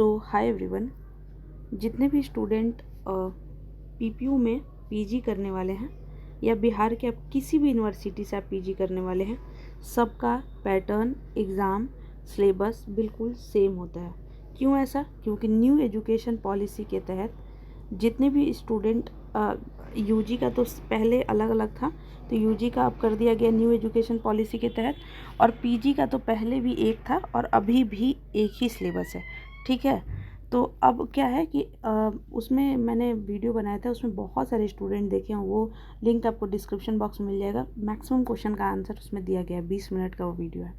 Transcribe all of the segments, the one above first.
Hi everyone, जितने भी student PPU में पीजी करने वाले हैं या बिहार के आप किसी भी यूनिवर्सिटी से आप पीजी करने वाले हैं, सबका पैटर्न, एग्ज़ाम, सिलेबस बिल्कुल सेम होता है। क्यों ऐसा? क्योंकि न्यू एजुकेशन पॉलिसी के तहत जितने भी स्टूडेंट यूजी का तो पहले अलग अलग था, तो यूजी का अब कर दिया गया न्यू एजुकेशन पॉलिसी के तहत, और पीजी का तो पहले भी एक था और अभी भी एक ही सिलेबस है। ठीक है, तो अब क्या है कि उसमें मैंने वीडियो बनाया था, उसमें बहुत सारे स्टूडेंट देखे हैं, वो लिंक आपको डिस्क्रिप्शन बॉक्स में मिल जाएगा। मैक्सिमम क्वेश्चन का आंसर उसमें दिया गया है, 20 मिनट का वो वीडियो है।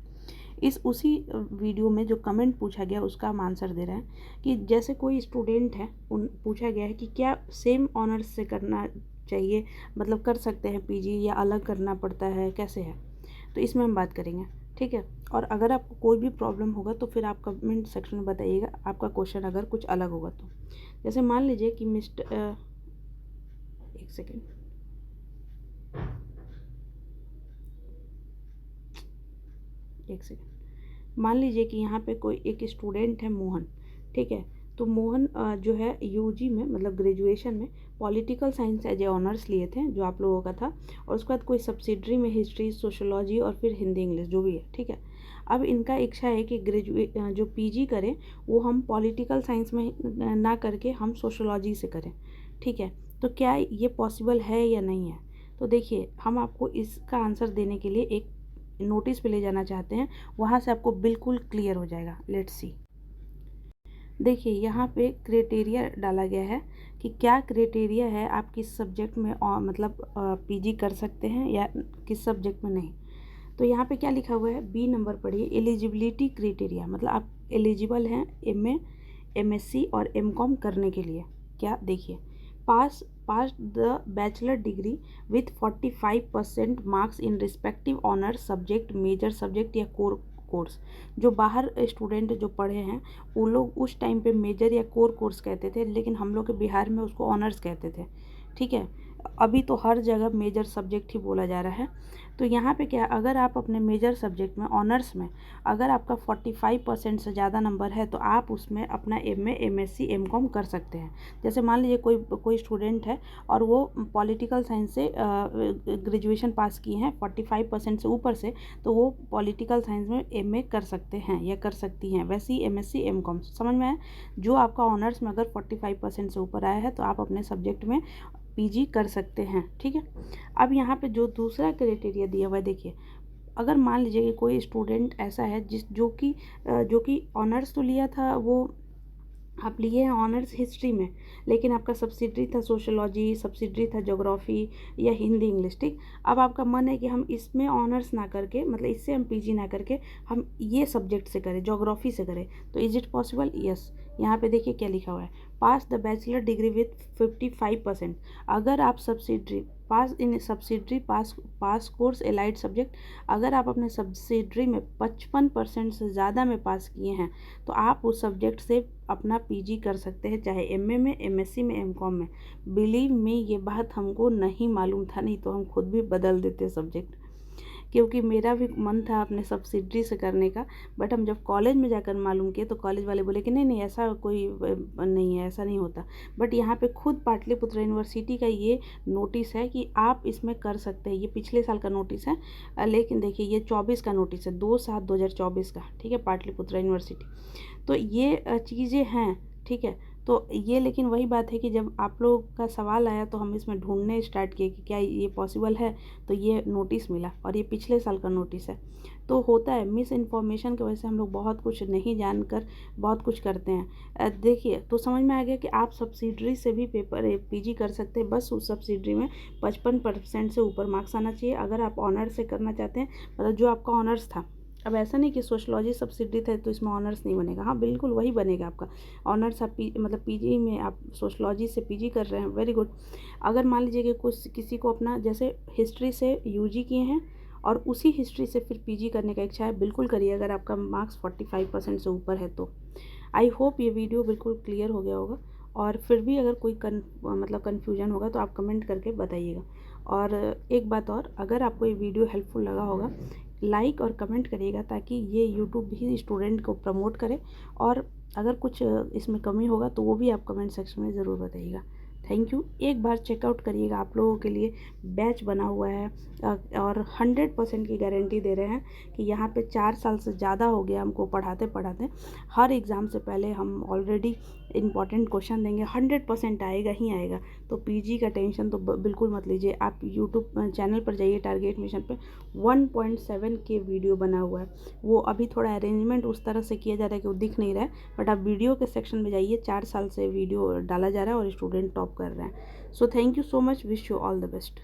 उसी वीडियो में जो कमेंट पूछा गया उसका हम आंसर दे रहे हैं कि जैसे कोई स्टूडेंट है, उन पूछा गया है कि क्या सेम ऑनर्स से करना चाहिए, मतलब कर सकते हैं पीजी या अलग करना पड़ता है, कैसे है, तो इसमें हम बात करेंगे। ठीक है, और अगर आपको कोई भी प्रॉब्लम होगा तो फिर आप कमेंट सेक्शन में बताइएगा, आपका क्वेश्चन अगर कुछ अलग होगा तो। जैसे मान लीजिए कि एक सेकेंड, मान लीजिए कि यहाँ पे कोई एक स्टूडेंट है मोहन। ठीक है, तो मोहन जो है यूजी में, मतलब ग्रेजुएशन में political science as a honours लिए थे, जो आप लोगों का था, और उसके बाद कोई सब्सिडरी में हिस्ट्री, सोशोलॉजी और फिर हिंदी इंग्लिश जो भी है। ठीक है, अब इनका इच्छा है कि जो पीजी करें वो हम पॉलिटिकल साइंस में ना करके हम सोशोलॉजी से करें। ठीक है, तो क्या ये पॉसिबल है या नहीं है? तो देखिए, हम आपको इसका आंसर देने के लिए एक नोटिस पे ले जाना चाहते हैं, वहाँ से आपको बिल्कुल क्लियर हो जाएगा। Let's see. देखिए, यहाँ पे क्राइटेरिया डाला गया है कि क्या क्राइटेरिया है, आप किस सब्जेक्ट में मतलब पीजी कर सकते हैं या किस सब्जेक्ट में नहीं। तो यहाँ पे क्या लिखा हुआ है, बी नंबर पढ़िए, एलिजिबिलिटी क्राइटेरिया, मतलब आप एलिजिबल हैं एमए, एमएससी और एमकॉम करने के लिए। क्या? देखिए, pass the bachelor degree with 45% marks in respective honour subject, major subject या कोर कोर्स। जो बाहर स्टूडेंट जो पढ़े हैं वो लोग उस टाइम पे मेजर या कोर कोर्स कहते थे, लेकिन हम लोग के बिहार में उसको ऑनर्स कहते थे। ठीक है, अभी तो हर जगह मेजर सब्जेक्ट ही बोला जा रहा है। तो यहाँ पे क्या, अगर आप अपने मेजर सब्जेक्ट में, ऑनर्स में, अगर आपका 45% से ज़्यादा नंबर है तो आप उसमें अपना एमए, एमएससी, एमकॉम कर सकते हैं। जैसे मान लीजिए कोई स्टूडेंट है और वो पॉलिटिकल साइंस से ग्रेजुएशन पास किए हैं 45% से ऊपर से, तो वो पॉलिटिकल साइंस में एमए कर सकते हैं या कर सकती हैं। वैसे ही एमएससी, एमकॉम, समझ में आया? जो आपका ऑनर्स में अगर 45% से ऊपर आया है तो आप अपने सब्जेक्ट में पीजी कर सकते हैं। ठीक है, अब यहाँ पे जो दूसरा क्राइटेरिया दिया हुआ है, देखिए, अगर मान लीजिए कि कोई स्टूडेंट ऐसा है जो कि ऑनर्स तो लिया था, वो आप लिए हैं ऑनर्स हिस्ट्री में, लेकिन आपका सब्सिडरी था सोशोलॉजी, सब्सिडरी था ज्योग्राफी या हिंदी इंग्लिश। ठीक, अब आपका मन है कि हम इसमें ऑनर्स ना करके, मतलब इससे हम पीजी ना करके हम ये सब्जेक्ट से करें, ज्योग्राफी से करें, तो इज़ इट पॉसिबल? यस। यहाँ पे देखिए क्या लिखा हुआ है, पास द बैचलर डिग्री विथ 55%। अगर आप सब्सिडरी पास कोर्स एलाइड सब्जेक्ट, अगर आप अपने सब्सिडरी में 55% से ज़्यादा में पास किए हैं तो आप उस सब्जेक्ट से अपना पीजी कर सकते हैं, चाहे एमए में, एमएससी में, एमकॉम में। बिलीव मी, ये बात हमको नहीं मालूम था, नहीं तो हम खुद भी बदल देते सब्जेक्ट, क्योंकि मेरा भी मन था अपने सब्सिडरी से करने का। बट हम जब कॉलेज में जाकर मालूम किए तो कॉलेज वाले बोले कि नहीं नहीं, ऐसा कोई नहीं है, ऐसा नहीं होता। बट यहाँ पे खुद पाटलिपुत्र यूनिवर्सिटी का ये नोटिस है कि आप इसमें कर सकते हैं। ये पिछले साल का नोटिस है, लेकिन देखिए ये 24 का नोटिस है, 2/7/2024 का। ठीक है, पाटलिपुत्र यूनिवर्सिटी। तो ये चीज़ें हैं। ठीक है, तो ये, लेकिन वही बात है कि जब आप लोग का सवाल आया तो हम इसमें ढूंढने स्टार्ट किए कि क्या ये पॉसिबल है, तो ये नोटिस मिला, और ये पिछले साल का नोटिस है। तो होता है, मिस इन्फॉर्मेशन की वजह से हम लोग बहुत कुछ नहीं जानकर बहुत कुछ करते हैं। देखिए, तो समझ में आ गया कि आप सब्सिडरी से भी पीजी कर सकते हैं, बस उस सब्सिडरी में 55% से ऊपर मार्क्स आना चाहिए अगर आप ऑनर्स से करना चाहते हैं, मतलब जो आपका ऑनर्स था। अब ऐसा नहीं कि सोशलॉजी सब्सिडी था तो इसमें ऑनर्स नहीं बनेगा, हाँ बिल्कुल वही बनेगा आपका ऑनर्स। आप मतलब पीजी में आप सोशलॉजी से पीजी कर रहे हैं, वेरी गुड। अगर मान लीजिए कि किसी को अपना जैसे हिस्ट्री से यूजी किए हैं और उसी हिस्ट्री से फिर पीजी करने का इच्छा है, बिल्कुल करिए अगर आपका मार्क्स 45% से ऊपर है तो। आई होप ये वीडियो बिल्कुल क्लियर हो गया होगा, और फिर भी अगर कोई मतलब कन्फ्यूजन होगा तो आप कमेंट करके बताइएगा। और एक बात और, अगर आपको ये वीडियो हेल्पफुल लगा होगा, लाइक और कमेंट करिएगा ताकि ये यूट्यूब भी स्टूडेंट को प्रमोट करे और अगर कुछ इसमें कमी होगा तो वो भी आप कमेंट सेक्शन में ज़रूर बताइएगा। Thank you. एक बार चेकआउट करिएगा, आप लोगों के लिए बैच बना हुआ है और 100% की गारंटी दे रहे हैं कि यहाँ पे 4 साल से ज़्यादा हो गया हमको पढ़ाते पढ़ाते। हर एग्ज़ाम से पहले हम ऑलरेडी इम्पॉर्टेंट क्वेश्चन देंगे, 100% आएगा ही आएगा। तो पीजी का टेंशन तो बिल्कुल मत लीजिए। आप यूट्यूब चैनल पर जाइए, टारगेट मिशन पे 1.7 के वीडियो बना हुआ है। वो अभी थोड़ा अरेंजमेंट उस तरह से किया जा रहा है कि वो दिख नहीं रहा है, बट आप वीडियो के सेक्शन में जाइए, 4 साल से वीडियो डाला जा रहा है और स्टूडेंट टॉप कर रहे हैं। So thank you so much, wish you all the best.